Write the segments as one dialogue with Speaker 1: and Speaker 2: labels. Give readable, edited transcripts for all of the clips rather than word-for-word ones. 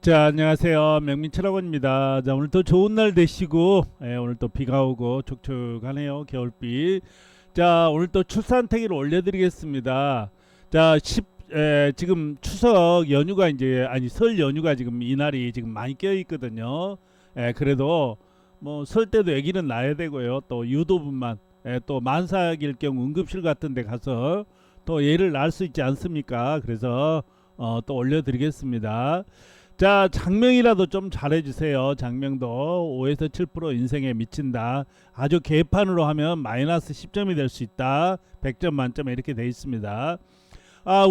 Speaker 1: 자, 안녕하세요. 명민철학원입니다. 자, 오늘 또 좋은 날 되시고, 오늘 또 비가 오고 촉촉하네요. 겨울비. 자, 오늘 또 출산택일 올려드리겠습니다. 자, 지금 추석 연휴가 이제, 아니, 설 연휴가 지금 이날이 지금 많이 껴있거든요. 그래도 뭐 설 때도 아기는 낳아야 되고요. 또 유도분만, 또 만삭일 경우 응급실 같은 데 가서 또 애를 낳을 수 있지 않습니까? 그래서 또 올려드리겠습니다. 자, 장명이라도 좀 잘해주세요. 장명도 5에서 7% 인생에 미친다. 아주 개판으로 하면 마이너스 10점이 될 수 있다. 100점 만점에 이렇게 돼 있습니다.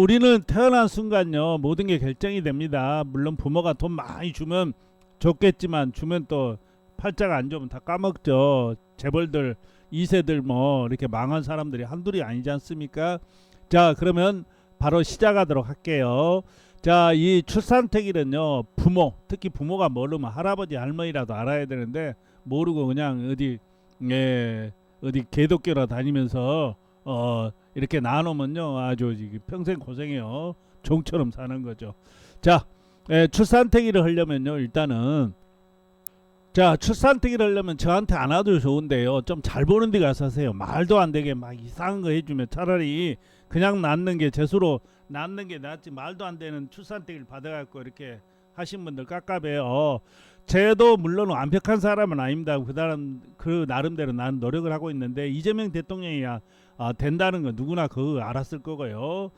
Speaker 1: 우리는 태어난 순간요 모든 게 결정이 됩니다. 물론 부모가 돈 많이 주면 좋겠지만 주면 또 팔자가 안 좋으면 다 까먹죠. 재벌들 2세들 뭐 이렇게 망한 사람들이 한둘이 아니지 않습니까? 자, 그러면 바로 시작하도록 할게요. 자, 이 출산택일은요 부모, 특히 부모가 모르면 할아버지 할머니라도 알아야 되는데 모르고 그냥 어디 개독교라 다니면서 이렇게 나누면요 아주 평생 고생해요. 종처럼 사는 거죠. 자, 출산택일을 하려면요 일단은, 자, 출산택일을 하려면 저한테 안 와도 좋은데요 좀 잘 보는 데 가서 하세요. 말도 안 되게 막 이상한 거 해주면 차라리 그냥 낳는 게 재수로 낳는 게 낫지, 말도 안 되는 출산택일 받아갖고 이렇게 하신 분들 깝깝해요. 저도 물론 완벽한 사람은 아닙니다. 그 나름대로 나는 노력을 하고 있는데 이재명 대통령이야 된다는 거 누구나 그거 알았을 거고요.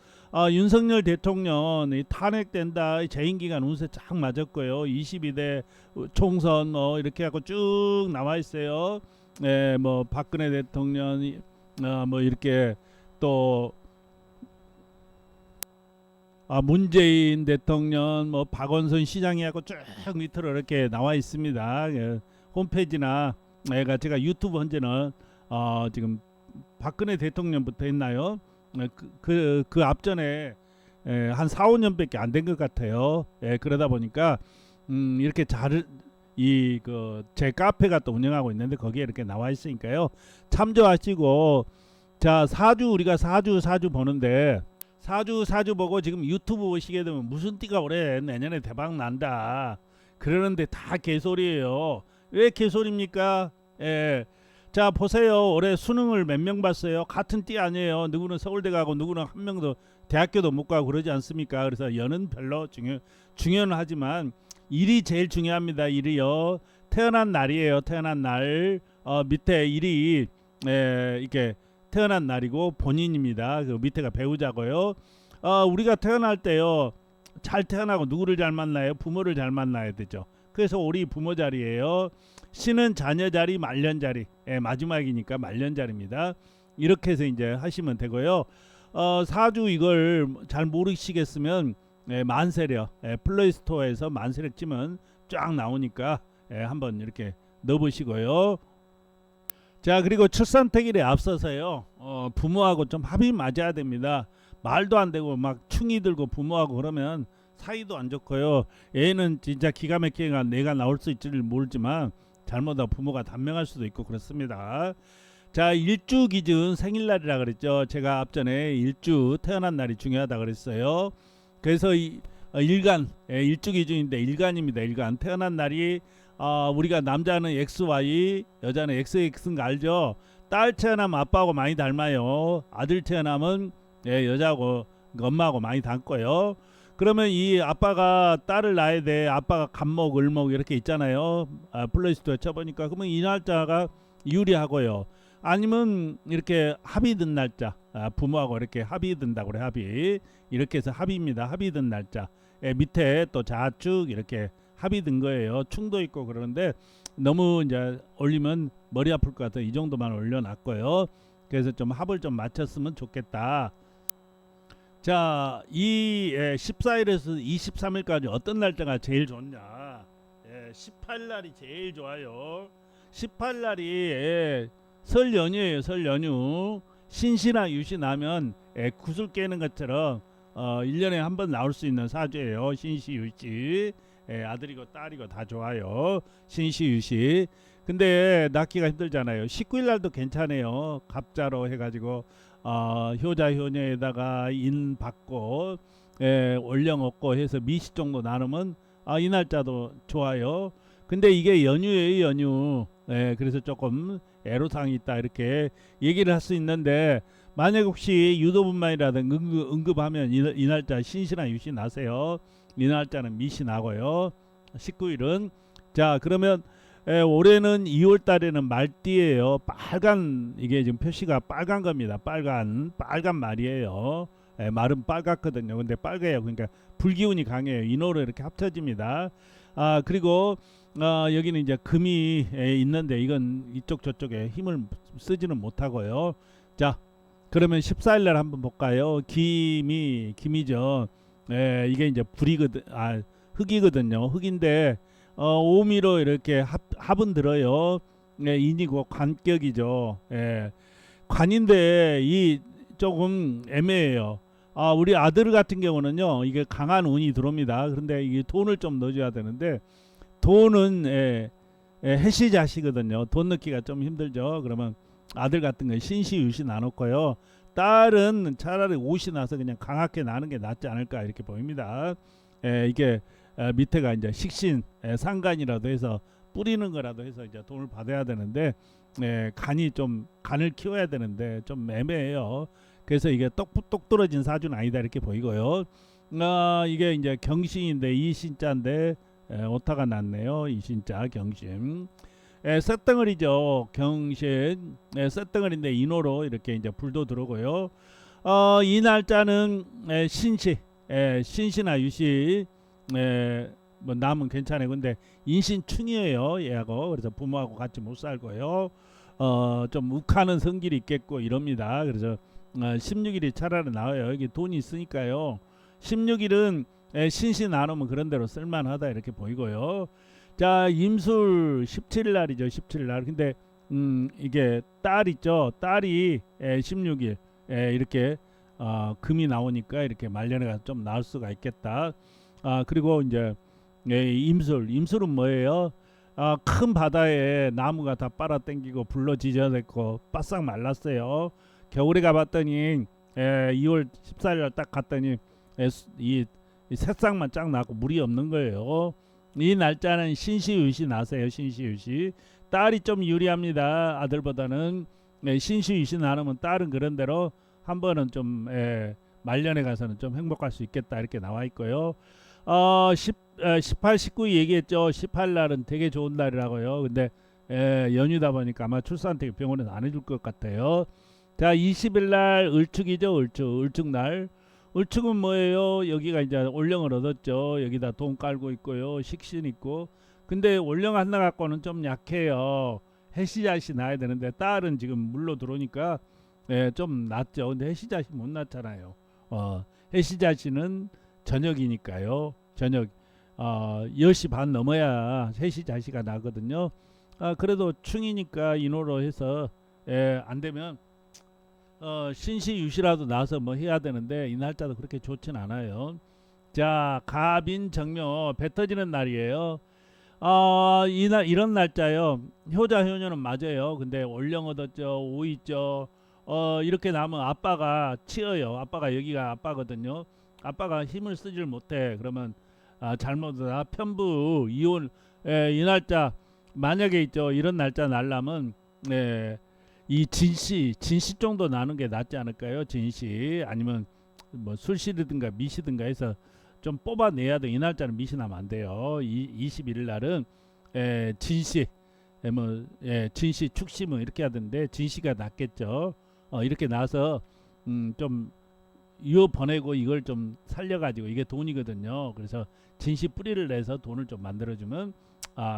Speaker 1: 윤석열 대통령 탄핵된다, 재임 기간 운세 쫙 맞았고요. 22대 총선 이렇게 하고 쭉 나와 있어요. 뭐 박근혜 대통령이 뭐 이렇게 또 문재인 대통령, 뭐 박원순 시장이 하고 쭉 밑으로 이렇게 나와 있습니다. 홈페이지나 제가 유튜브 현재는 지금 박근혜 대통령부터 했나요? 그 앞전에 한 4, 5년밖에 안 된 것 같아요. 그러다 보니까 이렇게 제 카페가 또 운영하고 있는데 거기에 이렇게 나와 있으니까요. 참조하시고, 자, 우리가 사주 보는데 사주 보고 지금 유튜브 보시게 되면 무슨 띠가 올해 내년에 대박 난다 그러는데 다 개소리예요. 왜 개소리입니까? 자, 보세요. 올해 수능을 몇 명 봤어요? 같은 띠 아니에요. 누구는 서울대 가고 누구는 한 명도 대학교도 못 가고 그러지 않습니까? 그래서 연은 별로 중요는 하지만 일이 제일 중요합니다. 일이요. 태어난 날이에요. 태어난 날. 밑에 일이 이렇게 태어난 날이고 본인입니다. 그 밑에가 배우자고요. 우리가 태어날 때요 잘 태어나고 누구를 잘 만나요? 부모를 잘 만나야 되죠. 그래서 우리 부모 자리예요. 신은 자녀 자리, 말년 자리. 마지막이니까 말년 자리입니다. 이렇게 해서 이제 하시면 되고요. 사주 이걸 잘 모르시겠으면 만세력, 플레이스토어에서 만세력 치면 쫙 나오니까 한번 이렇게 넣어보시고요. 자, 그리고 출산택일에 앞서서요 부모하고 좀 합이 맞아야 됩니다. 말도 안 되고 막 충이 들고 부모하고 그러면 사이도 안 좋고요. 애는 진짜 기가 막히게 내가 나올 수 있지를 모르지만 잘못하다 부모가 단명할 수도 있고 그렇습니다. 자, 일주 기준 생일날이라 그랬죠. 제가 앞전에 일주 태어난 날이 중요하다 그랬어요. 그래서 일간, 일주 기준인데 일간입니다. 일간 태어난 날이 우리가 남자는 XY, 여자는 XX인 거 알죠? 딸 태어나면 아빠하고 많이 닮아요. 아들 태어나면 여자하고 엄마하고 많이 닮고요. 그러면 이 아빠가 딸을 낳아야 돼. 아빠가 간목, 을목 이렇게 있잖아요. 플레이스토어에 쳐보니까 그러면 이 날짜가 유리하고요. 아니면 이렇게 합이 든 날짜, 부모하고 이렇게 합이 든다고 그래. 합이 이렇게 해서 합입니다. 합이 든 날짜. 밑에 또 좌측 이렇게 합이 든 거예요. 충도 있고 그러는데 너무 이제 올리면 머리 아플 것 같아. 이 정도만 올려놨고요. 그래서 좀 합을 좀 맞췄으면 좋겠다. 자, 이 14일에서 23일까지 어떤 날짜가 제일 좋냐? 18날이 제일 좋아요. 18날이 설 연휴예요. 설 연휴. 신시나 유시 나면 구슬 깨는 것처럼 1년에 한 번 나올 수 있는 사주예요. 신시 유시. 아들이고 딸이고 다 좋아요. 신시 유시. 근데 낳기가 힘들잖아요. 19일 날도 괜찮아요. 갑자로 해가지고 효자 효녀에다가 인 받고 올령 얻고 해서 미시 정도 나누면 이 날짜도 좋아요. 근데 이게 연휴예요, 연휴. 예, 그래서 조금 애로사항이 있다 이렇게 얘기를 할 수 있는데, 만약 혹시 유도분만이라든 응급하면 이 날짜 신시나 유시 나세요. 이 날짜는 미시 나고요. 19일은. 자, 그러면 올해는 2월 달에는 말띠예요. 빨간, 이게 지금 표시가 빨간 겁니다. 빨간 말이에요. 말은 빨갛거든요. 근데 빨개요. 그러니까 불기운이 강해요. 인호로 이렇게 합쳐집니다. 그리고 여기는 이제 금이 있는데, 이건 이쪽 저쪽에 힘을 쓰지는 못하고요. 자, 그러면 14일 날 한번 볼까요? 김이죠. 이게 이제 불이거든, 흙이거든요. 흙인데 오미로 이렇게 합은 들어요. 인이고 관격이죠. 관인데 이 조금 애매해요. 우리 아들 같은 경우는요, 이게 강한 운이 들어옵니다. 그런데 이게 돈을 좀 넣어줘야 되는데, 돈은 해시자시거든요. 돈 넣기가 좀 힘들죠. 그러면 아들 같은 거 신시유시 나놓고요. 딸은 차라리 옷이 나서 그냥 강하게 나는 게 낫지 않을까 이렇게 보입니다. 이게 밑에가 이제 식신 상간이라도 해서 뿌리는 거라도 해서 이제 돈을 받아야 되는데, 간을 키워야 되는데 좀 애매해요. 그래서 이게 똑 떨어진 사주는 아니다 이렇게 보이고요. 이게 이제 경신인데 이 신자인데 오타가 났네요. 이 신자 경신. 쇳덩어리죠. 경신. 쇳덩어리인데 인호로 이렇게 이제 불도 들어오고요. 이 날짜는 신시나 유시 뭐 남은 괜찮아요. 근데 인신충이에요, 얘하고. 그래서 부모하고 같이 못 살고요. 좀 욱하는 성질이 있겠고 이럽니다. 그래서 16일이 차라리 나와요. 여기 돈이 있으니까요. 16일은 신시 나누면 그런 대로 쓸만하다 이렇게 보이고요. 자, 임술 17일 날이죠. 17일 날. 근데 이게 딸 있죠. 딸이 16일 이렇게 금이 나오니까 이렇게 말년에 가서 좀 나을 수가 있겠다. 그리고 이제 임술은 뭐예요? 큰 바다에 나무가 다 빨아당기고 불로 지져냈고 바싹 말랐어요. 겨울에 가봤더니 2월 14일 날 딱 갔더니 이 새싹만 쫙 나고 물이 없는 거예요. 이 날짜는 신시유시 나세요. 신시유시. 딸이 좀 유리합니다. 아들보다는. 신시유시 나누면 딸은 그런 대로 한 번은 좀 말년에 가서는 좀 행복할 수 있겠다 이렇게 나와 있고요. 18, 19 얘기했죠. 18 날은 되게 좋은 날이라고요. 근데 연휴다 보니까 아마 출산택 병원에서 안 해줄 것 같아요. 자, 20일 날 을축이죠. 을축날. 을축은 뭐예요? 여기가 이제 올령을 얻었죠. 여기다 돈 깔고 있고요. 식신 있고. 근데 올령 하나 갖고는 좀 약해요. 해시자시 나야 되는데 딸은 지금 물로 들어오니까 좀 낫죠. 근데 해시자시 못 낳잖아요. 해시자시는 저녁이니까요. 저녁 10시 반 넘어야 해시자시가 나거든요. 그래도 충이니까 인호로 해서 안 되면 신시유시라도 나서 뭐 해야 되는데 이 날짜도 그렇게 좋진 않아요. 자, 갑인정묘 배 터지는 날이에요. 이런 날짜요. 효자 효녀는 맞아요. 근데 올령 얻었죠. 오 있죠. 이렇게 나면 아빠가 치어요. 아빠가 여기가 아빠거든요. 아빠가 힘을 쓰질 못해. 그러면 잘못하다 편부 이혼. 이 날짜 만약에 있죠. 이런 날짜 날라면 이 진시 정도 나는 게 낫지 않을까요? 진시 아니면 뭐 술시든가 미시든가 해서 좀 뽑아내야 돼. 이 날짜는 미시 나면 안 돼요. 21일 날은 진시 진시 축시 뭐 이렇게 하던데 진시가 낫겠죠. 이렇게 나서 좀 이어 보내고 이걸 좀 살려가지고 이게 돈이거든요. 그래서 진시 뿌리를 내서 돈을 좀 만들어주면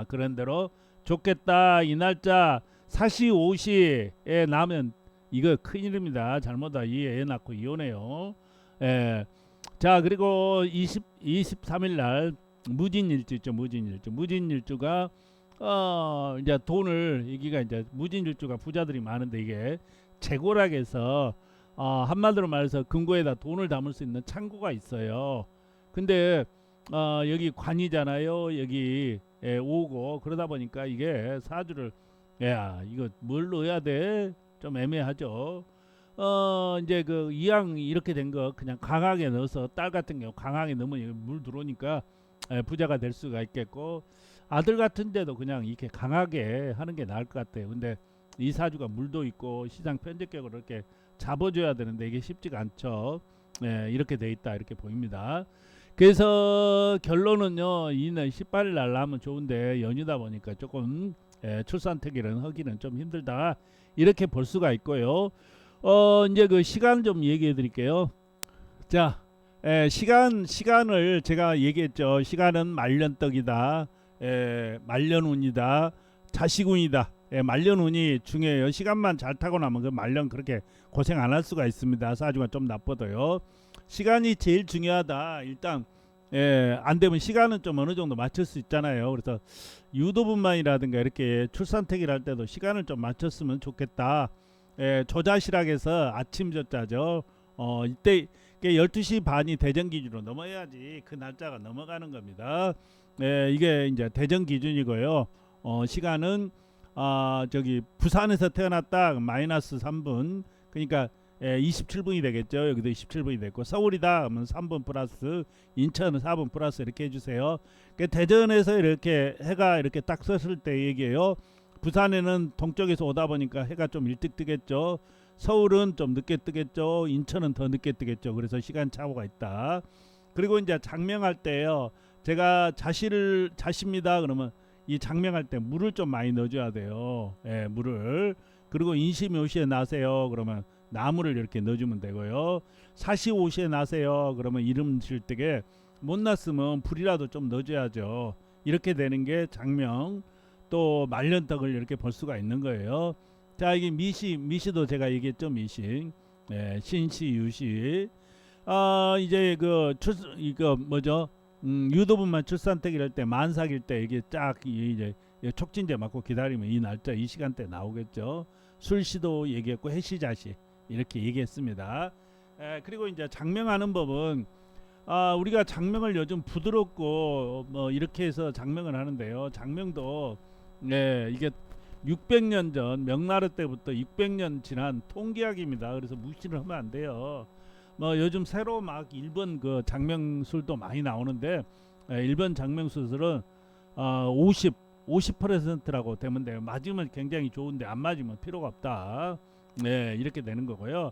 Speaker 1: 그런 대로 좋겠다. 이 날짜 사시 오시에 나면 이거 큰일입니다. 잘못하다 이 애 낳고 이혼해요. 자, 그리고 23일 날 무진일주 있죠. 무진일주가 이제 돈을 여기가 이제 무진일주가 부자들이 많은데 이게 재고락에서 한마디로 말해서 금고에다 돈을 담을 수 있는 창고가 있어요. 근데 여기 관이잖아요. 여기 오고 그러다 보니까 이게 사주를 이거 뭘 넣어야 돼? 좀 애매하죠. 이제 그 이왕 이렇게 된 거 그냥 강하게 넣어서 딸 같은 경우 강하게 넣으면 물 들어오니까 부자가 될 수가 있겠고, 아들 같은데도 그냥 이렇게 강하게 하는 게 나을 것 같아요. 근데 이 사주가 물도 있고 시장 편집격으로 이렇게 잡아줘야 되는데 이게 쉽지가 않죠. 이렇게 돼 있다 이렇게 보입니다. 그래서 결론은요, 이는 18일 날 나면 좋은데 연휴다 보니까 조금 출산특일은 하기는 좀 힘들다 이렇게 볼 수가 있고요. 이제 그 시간 좀 얘기해 드릴게요. 자, 시간을 제가 얘기했죠. 시간은 말년떡이다, 말년운이다, 자식운이다. 말년운이 중요해요. 시간만 잘 타고 나면 그 말년 그렇게 고생 안 할 수가 있습니다. 사주가 좀 나빠도요. 시간이 제일 중요하다. 일단 안 되면 시간은 좀 어느 정도 맞출 수 있잖아요. 그래서 유도분만이라든가 이렇게 출산택일 할 때도 시간을 좀 맞췄으면 좋겠다. 조자실학에서 아침 저자죠. 이때 12시 반이 대전 기준으로 넘어야지 그 날짜가 넘어가는 겁니다. 이게 이제 대전 기준이고요. 시간은 저기 부산에서 태어났다 마이너스 3분, 그러니까 27분이 되겠죠. 여기도 27분이 됐고, 서울이다 그러면 3분 플러스, 인천은 4분 플러스 이렇게 해주세요. 그러니까 대전에서 이렇게 해가 이렇게 딱 섰을 때 얘기예요. 부산에는 동쪽에서 오다 보니까 해가 좀 일찍 뜨겠죠. 서울은 좀 늦게 뜨겠죠. 인천은 더 늦게 뜨겠죠. 그래서 시간 차고가 있다. 그리고 이제 장명할 때요, 제가 자십니다 그러면 이 장명할 때 물을 좀 많이 넣어줘야 돼요. 물을. 그리고 인시묘시에 나세요 그러면 나무를 이렇게 넣어주면 되고요. 사시오시에 나세요 그러면 이름 질 때게 못 났으면 불이라도 좀 넣어줘야죠. 이렇게 되는 게 장명, 또 말년떡을 이렇게 볼 수가 있는 거예요. 자, 이게 미시도 제가 얘기했죠. 미시, 신시, 유시. 이제 이거 뭐죠? 유도분만 출산택일 때, 만삭일 때 이게 쫙 이제 촉진제 맞고 기다리면 이 날짜 이 시간대 나오겠죠. 술시도 얘기했고 해시자시 이렇게 얘기했습니다. 그리고 이제 장명하는 법은 우리가 장명을 요즘 부드럽고 뭐 이렇게 해서 장명을 하는데요. 장명도 이게 600년 전 명나라 때부터 600년 지난 통계학입니다. 그래서 무시를 하면 안 돼요. 뭐 요즘 새로 막 일본 그 장명술도 많이 나오는데 일본 장명술은 50%라고 되면 돼요. 맞으면 굉장히 좋은데 안 맞으면 필요가 없다. 이렇게 되는 거고요.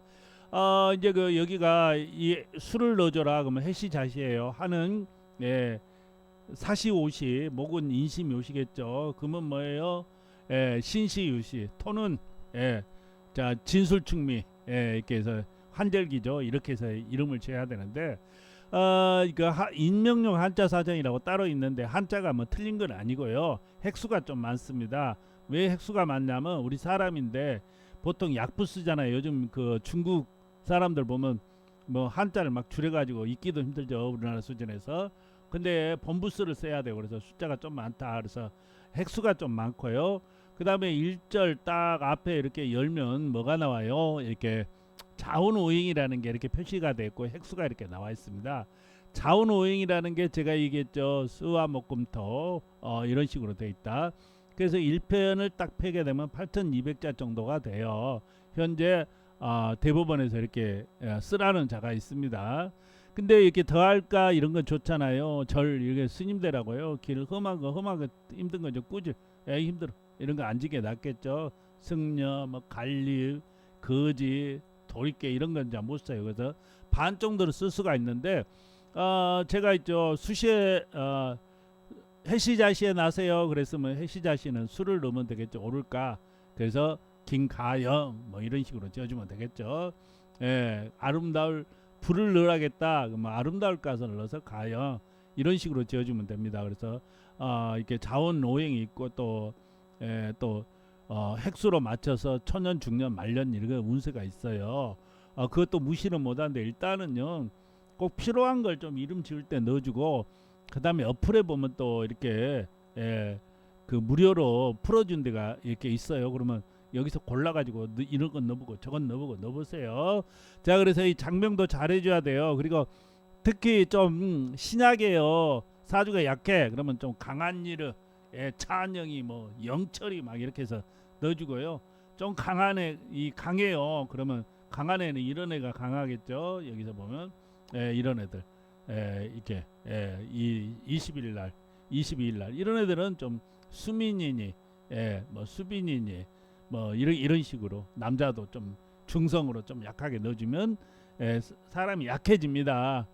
Speaker 1: 이제 그 여기가 이 술을 넣어줘라 그러면 해시자시예요. 하는 사시오시, 목은 인시묘시겠죠. 그러면 뭐예요? 신시유시, 토는 자 진술충미, 이렇게 해서 환절기죠. 이렇게 해서 이름을 지어야 되는데 인명용 한자 사전이라고 따로 있는데 한자가 뭐 틀린 건 아니고요. 획수가 좀 많습니다. 왜 획수가 많냐면 우리 사람인데 보통 약부 쓰잖아요. 요즘 그 중국 사람들 보면 뭐 한자를 막 줄여가지고 읽기도 힘들죠. 우리나라 수준에서. 근데 본부수를 써야 돼요. 그래서 숫자가 좀 많다. 그래서 획수가 좀 많고요. 그 다음에 1절 딱 앞에 이렇게 열면 뭐가 나와요? 이렇게 자운오행이라는 게 이렇게 표시가 되어 있고 획수가 이렇게 나와 있습니다. 자운오행이라는 게 제가 얘기했죠. 수와 목금토 이런 식으로 되어 있다. 그래서 1편을 딱 펴게 되면 8,200자 정도가 돼요. 현재 대법원에서 이렇게 쓰라는 자가 있습니다. 근데 이렇게 더할까 이런 건 좋잖아요. 절 이게 스님대라고요. 길 험한 거 힘든 거죠. 꾸질 힘들어 이런 거 안 지게 낫겠죠. 승려, 뭐 관리, 거지, 도리깨 이런 건 잘 못 써요. 그래서 반 정도를 쓸 수가 있는데 제가 있죠. 수시에 해시자시에 나세요. 그랬으면 해시자시는 술을 넣으면 되겠죠. 오를까. 그래서 김가영 뭐 이런 식으로 지어주면 되겠죠. 아름다울 불을 넣으라겠다. 그러면 아름다울 가서 넣어서 가영 이런 식으로 지어주면 됩니다. 그래서 이렇게 자원 오행이 있고 또 핵수로 맞춰서 초년, 중년, 말년 이런 운세가 있어요. 그것도 무시는 못하는데 일단은요 꼭 필요한 걸 좀 이름 지을 때 넣어주고 그 다음에 어플에 보면 또 이렇게 그 무료로 풀어준 데가 이렇게 있어요. 그러면 여기서 골라가지고 이런 건 넣어보고 저건 넣어보고 넣어보세요. 자, 그래서 이 장명도 잘해줘야 돼요. 그리고 특히 좀 신약이에요. 사주가 약해. 그러면 좀 강한 일을 차한영이 뭐 영철이 막 이렇게 해서 넣어주고요. 좀 강한 애, 이 강해요. 그러면 강한 애는 이런 애가 강하겠죠. 여기서 보면 이런 애들. 이렇게 이 21일 날, 22일 날 이런 애들은 좀 수민이니, 뭐 수빈이니, 뭐 이런 식으로 남자도 좀 중성으로 좀 약하게 넣어주면 사람이 약해집니다.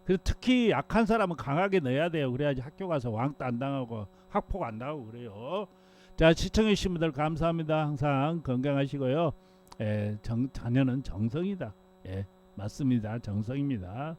Speaker 1: 그리고 특히 약한 사람은 강하게 넣어야 돼요. 그래야지 학교 가서 왕따 안 당하고 학폭 안 당하고 그래요. 자, 시청해 주신 분들 감사합니다. 항상 건강하시고요. 자녀는 정성이다. 맞습니다. 정성입니다.